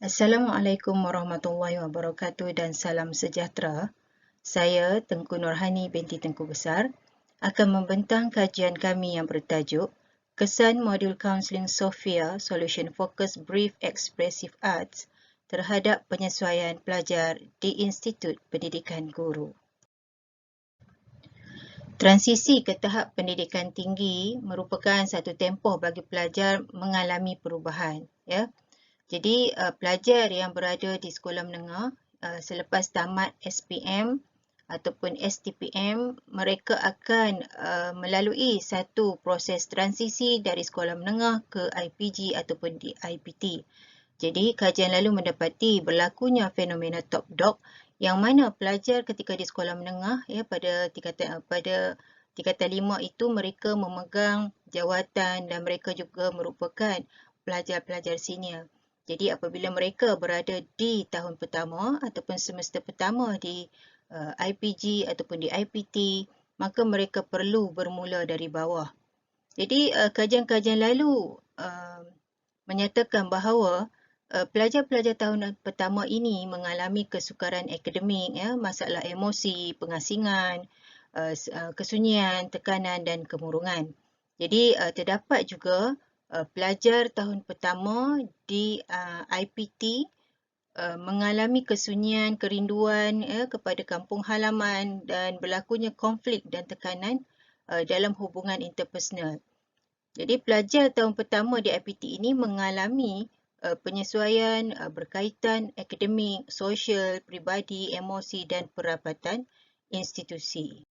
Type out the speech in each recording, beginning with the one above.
Assalamualaikum warahmatullahi wabarakatuh dan salam sejahtera. Saya Tengku Nurhani binti Tengku Besar akan membentang kajian kami yang bertajuk Kesan Modul Kaunseling Sophia Solution Focus Brief Expressive Arts terhadap penyesuaian pelajar di Institut Pendidikan Guru. Transisi ke tahap pendidikan tinggi merupakan satu tempoh bagi pelajar mengalami perubahan, ya. Jadi, pelajar yang berada di sekolah menengah selepas tamat SPM ataupun STPM, mereka akan melalui satu proses transisi dari sekolah menengah ke IPG ataupun di IPT. Jadi, kajian lalu mendapati berlakunya fenomena top dog yang mana pelajar ketika di sekolah menengah pada tingkatan 5 itu mereka memegang jawatan dan mereka juga merupakan pelajar-pelajar senior. Jadi apabila mereka berada di tahun pertama ataupun semester pertama di IPG ataupun di IPT, maka mereka perlu bermula dari bawah. Jadi kajian-kajian lalu menyatakan bahawa pelajar-pelajar tahun pertama ini mengalami kesukaran akademik, masalah emosi, pengasingan, kesunyian, tekanan dan kemurungan. Jadi terdapat juga pelajar tahun pertama di IPT mengalami kesunyian, kerinduan kepada kampung halaman dan berlakunya konflik dan tekanan dalam hubungan interpersonal. Jadi pelajar tahun pertama di IPT ini mengalami penyesuaian berkaitan akademik, sosial, peribadi, emosi dan perapatan institusi.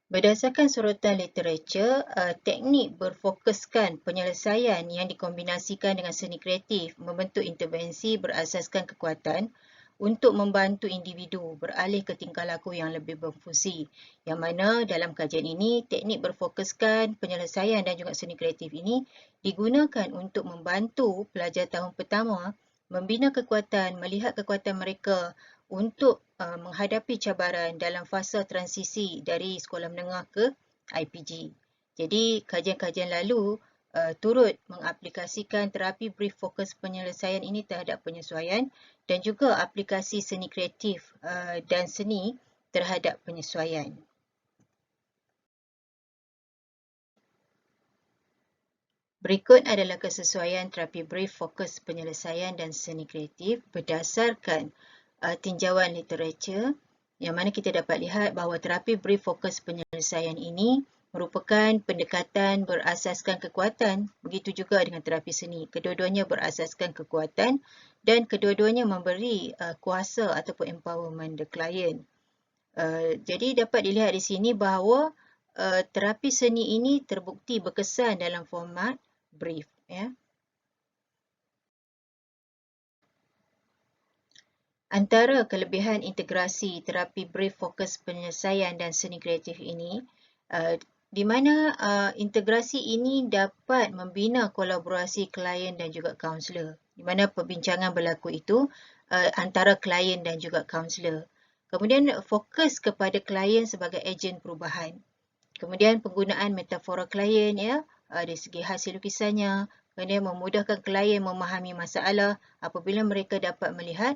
Berdasarkan sorotan literatur, teknik berfokuskan penyelesaian yang dikombinasikan dengan seni kreatif membentuk intervensi berasaskan kekuatan untuk membantu individu beralih ke tingkah laku yang lebih berfungsi. Yang mana dalam kajian ini, teknik berfokuskan penyelesaian dan juga seni kreatif ini digunakan untuk membantu pelajar tahun pertama membina kekuatan, melihat kekuatan mereka untuk menghadapi cabaran dalam fasa transisi dari sekolah menengah ke IPG. Jadi, kajian-kajian lalu turut mengaplikasikan terapi brief fokus penyelesaian ini terhadap penyesuaian dan juga aplikasi seni kreatif dan seni terhadap penyesuaian. Berikut adalah kesesuaian terapi brief fokus penyelesaian dan seni kreatif berdasarkan tinjauan literatur, yang mana kita dapat lihat bahawa terapi brief fokus penyelesaian ini merupakan pendekatan berasaskan kekuatan, begitu juga dengan terapi seni. Kedua-duanya berasaskan kekuatan dan kedua-duanya memberi kuasa ataupun empowerment the client. Jadi dapat dilihat di sini bahawa terapi seni ini terbukti berkesan dalam format brief, ya. Antara kelebihan integrasi terapi brief fokus penyelesaian dan seni kreatif ini, di mana integrasi ini dapat membina kolaborasi klien dan juga kaunselor, di mana perbincangan berlaku itu antara klien dan juga kaunselor. Kemudian fokus kepada klien sebagai ejen perubahan. Kemudian penggunaan metafora klien dari segi hasil lukisannya, kemudian memudahkan klien memahami masalah apabila mereka dapat melihat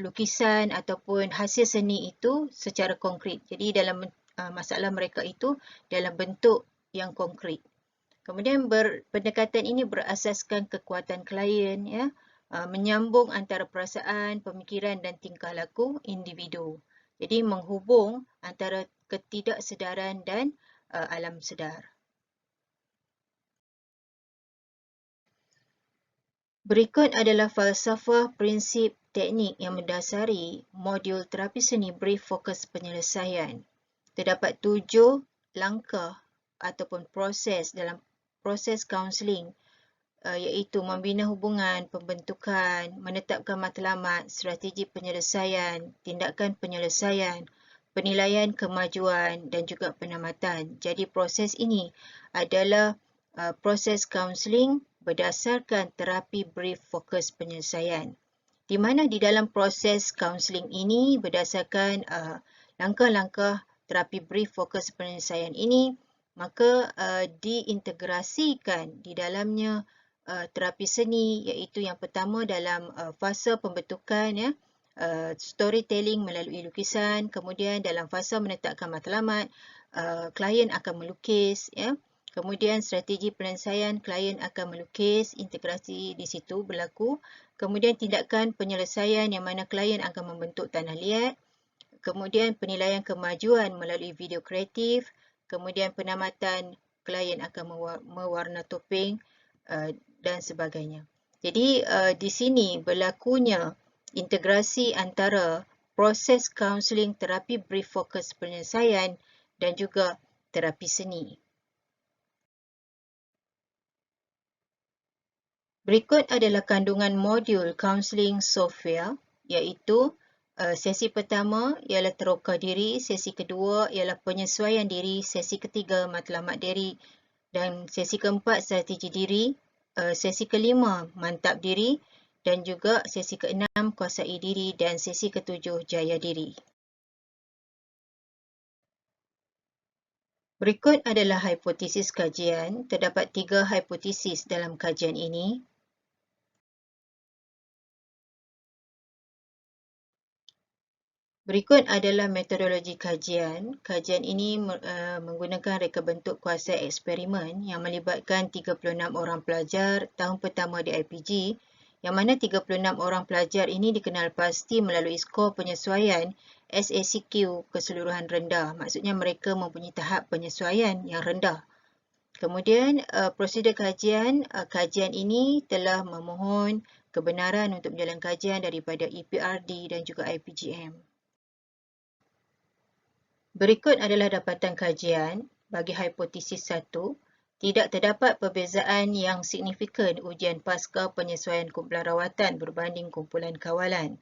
lukisan ataupun hasil seni itu secara konkret. Jadi dalam masalah mereka itu dalam bentuk yang konkret. Kemudian pendekatan ini berasaskan kekuatan klien, menyambung antara perasaan, pemikiran dan tingkah laku individu. Jadi menghubung antara ketidaksedaran dan alam sedar. Berikut adalah falsafah prinsip teknik yang mendasari modul terapi seni brief fokus penyelesaian. Terdapat 7 langkah ataupun proses dalam proses kaunseling, iaitu membina hubungan, pembentukan, menetapkan matlamat, strategi penyelesaian, tindakan penyelesaian, penilaian kemajuan dan juga penamatan. Jadi proses ini adalah proses kaunseling berdasarkan terapi brief fokus penyelesaian. Di mana di dalam proses kaunseling ini berdasarkan langkah-langkah terapi brief fokus penyelesaian ini, maka diintegrasikan di dalamnya terapi seni, iaitu yang pertama dalam fasa pembentukan, ya, storytelling melalui lukisan. Kemudian dalam fasa menetapkan matlamat, klien akan melukis, ya. Kemudian strategi penyelesaian, klien akan melukis, integrasi di situ berlaku. Kemudian tindakan penyelesaian yang mana klien akan membentuk tanah liat. Kemudian penilaian kemajuan melalui video kreatif. Kemudian penamatan, klien akan mewarna topeng dan sebagainya. Jadi di sini berlakunya integrasi antara proses kaunseling terapi brief fokus penyelesaian dan juga terapi seni. Berikut adalah kandungan modul kaunseling software, iaitu sesi pertama ialah teroka diri, sesi kedua ialah penyesuaian diri, sesi ketiga matlamat diri dan sesi keempat strategi diri, sesi kelima mantap diri dan juga sesi keenam kuasai diri dan sesi ketujuh jaya diri. Berikut adalah hipotesis kajian. Terdapat 3 hipotesis dalam kajian ini. Berikut adalah metodologi kajian. Kajian ini menggunakan reka bentuk kuasai eksperimen yang melibatkan 36 orang pelajar tahun pertama di IPG, yang mana 36 orang pelajar ini dikenal pasti melalui skor penyesuaian SACQ keseluruhan rendah. Maksudnya mereka mempunyai tahap penyesuaian yang rendah. Kemudian prosedur kajian ini telah memohon kebenaran untuk menjalankan kajian daripada EPRD dan juga IPGM. Berikut adalah dapatan kajian. Bagi hipotesis 1, tidak terdapat perbezaan yang signifikan ujian pasca penyesuaian kumpulan rawatan berbanding kumpulan kawalan.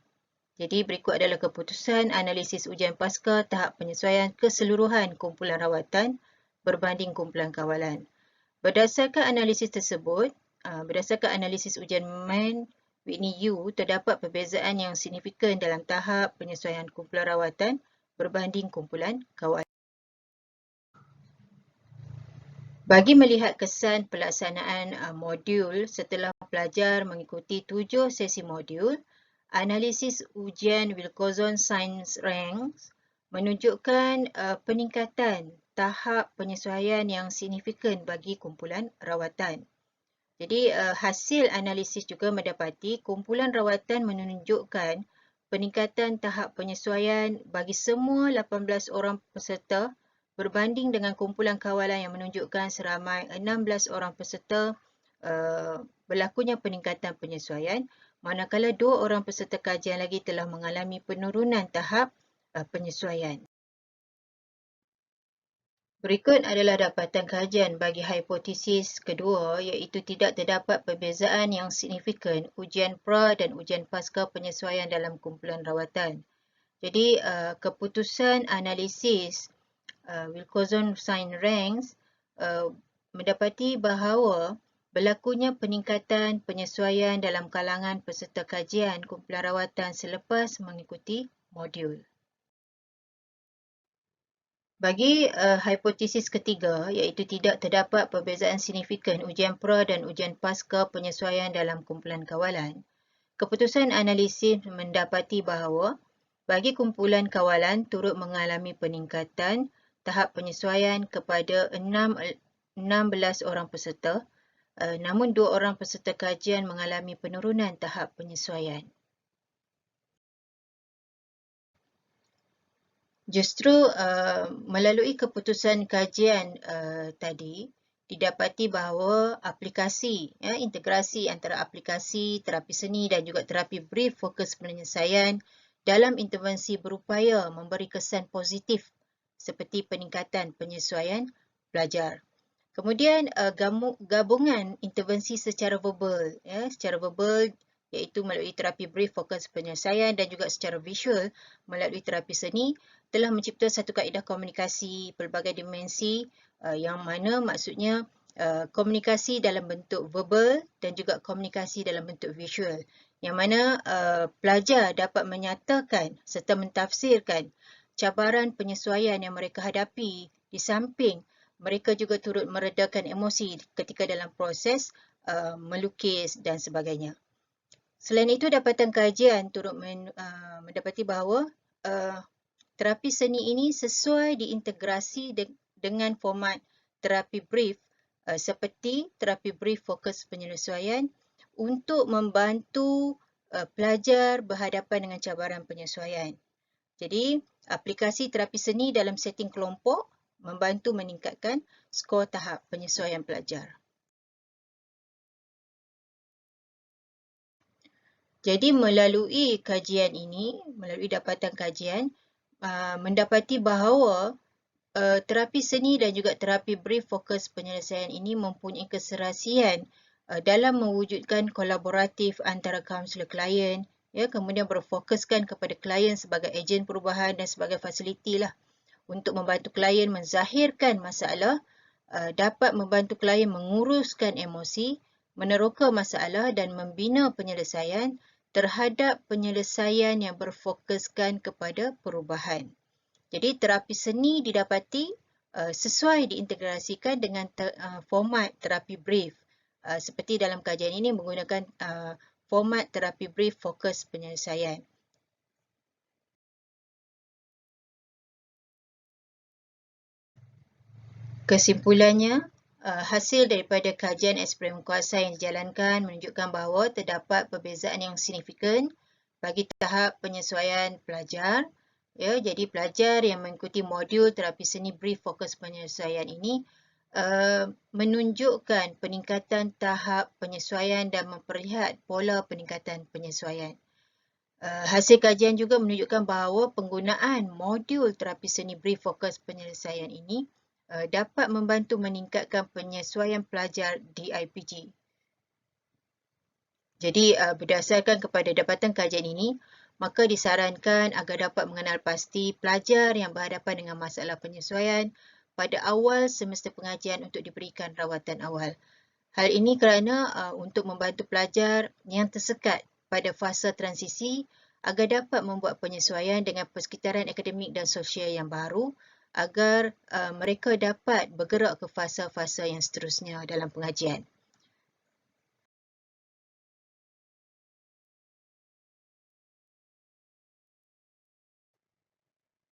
Jadi berikut adalah keputusan analisis ujian pasca tahap penyesuaian keseluruhan kumpulan rawatan berbanding kumpulan kawalan. Berdasarkan analisis tersebut, berdasarkan analisis ujian Mann Whitney U, terdapat perbezaan yang signifikan dalam tahap penyesuaian kumpulan rawatan berbanding kumpulan kawalan. Bagi melihat kesan pelaksanaan modul setelah pelajar mengikuti 7 sesi modul, analisis ujian Wilcoxon Science Ranks menunjukkan peningkatan tahap penyesuaian yang signifikan bagi kumpulan rawatan. Jadi hasil analisis juga mendapati kumpulan rawatan menunjukkan peningkatan tahap penyesuaian bagi semua 18 orang peserta berbanding dengan kumpulan kawalan yang menunjukkan seramai 16 orang peserta berlakunya peningkatan penyesuaian, manakala 2 orang peserta kajian lagi telah mengalami penurunan tahap penyesuaian. Berikut adalah dapatan kajian bagi hipotesis kedua, iaitu tidak terdapat perbezaan yang signifikan ujian pra dan ujian pasca penyesuaian dalam kumpulan rawatan. Jadi, keputusan analisis Wilcoxon Science Ranks mendapati bahawa berlakunya peningkatan penyesuaian dalam kalangan peserta kajian kumpulan rawatan selepas mengikuti modul. Bagi hipotesis ketiga, iaitu tidak terdapat perbezaan signifikan ujian pra dan ujian pasca penyesuaian dalam kumpulan kawalan, keputusan analisis mendapati bahawa bagi kumpulan kawalan turut mengalami peningkatan tahap penyesuaian kepada 16 orang peserta, namun 2 orang peserta kajian mengalami penurunan tahap penyesuaian. Justru melalui keputusan kajian tadi, didapati bahawa aplikasi, integrasi antara aplikasi terapi seni dan juga terapi brief fokus penyelesaian dalam intervensi berupaya memberi kesan positif seperti peningkatan penyesuaian pelajar. Kemudian gabungan intervensi secara verbal, iaitu melalui terapi brief fokus penyelesaian dan juga secara visual melalui terapi seni telah mencipta satu kaedah komunikasi pelbagai dimensi yang mana maksudnya komunikasi dalam bentuk verbal dan juga komunikasi dalam bentuk visual, yang mana pelajar dapat menyatakan serta mentafsirkan cabaran penyesuaian yang mereka hadapi, di samping mereka juga turut meredakan emosi ketika dalam proses melukis dan sebagainya. Selain itu, dapatan kajian turut mendapati bahawa terapi seni ini sesuai diintegrasi dengan format terapi brief seperti terapi brief fokus penyesuaian untuk membantu pelajar berhadapan dengan cabaran penyesuaian. Jadi, aplikasi terapi seni dalam setting kelompok membantu meningkatkan skor tahap penyesuaian pelajar. Jadi, melalui kajian ini, melalui dapatan kajian, mendapati bahawa terapi seni dan juga terapi brief fokus penyelesaian ini mempunyai keserasian dalam mewujudkan kolaboratif antara kaunselor klien, ya, kemudian berfokuskan kepada klien sebagai ejen perubahan dan sebagai fasiliti lah untuk membantu klien menzahirkan masalah, dapat membantu klien menguruskan emosi, meneroka masalah dan membina penyelesaian terhadap penyelesaian yang berfokuskan kepada perubahan. Jadi terapi seni didapati sesuai diintegrasikan dengan format terapi brief. Seperti dalam kajian ini menggunakan format terapi brief fokus penyelesaian. Kesimpulannya, hasil daripada kajian eksperimen kuasa yang dijalankan menunjukkan bahawa terdapat perbezaan yang signifikan bagi tahap penyesuaian pelajar. Ya, jadi pelajar yang mengikuti modul terapi seni brief fokus penyesuaian ini menunjukkan peningkatan tahap penyesuaian dan memperlihat pola peningkatan penyesuaian. Hasil kajian juga menunjukkan bahawa penggunaan modul terapi seni brief fokus penyelesaian ini dapat membantu meningkatkan penyesuaian pelajar di IPG. Jadi berdasarkan kepada dapatan kajian ini, maka disarankan agar dapat mengenal pasti pelajar yang berhadapan dengan masalah penyesuaian pada awal semester pengajian untuk diberikan rawatan awal. Hal ini kerana untuk membantu pelajar yang tersekat pada fasa transisi agar dapat membuat penyesuaian dengan persekitaran akademik dan sosial yang baru agar mereka dapat bergerak ke fasa-fasa yang seterusnya dalam pengajian.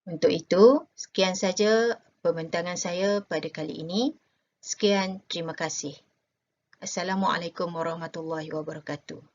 Untuk itu, sekian saja pembentangan saya pada kali ini. Sekian, terima kasih. Assalamualaikum warahmatullahi wabarakatuh.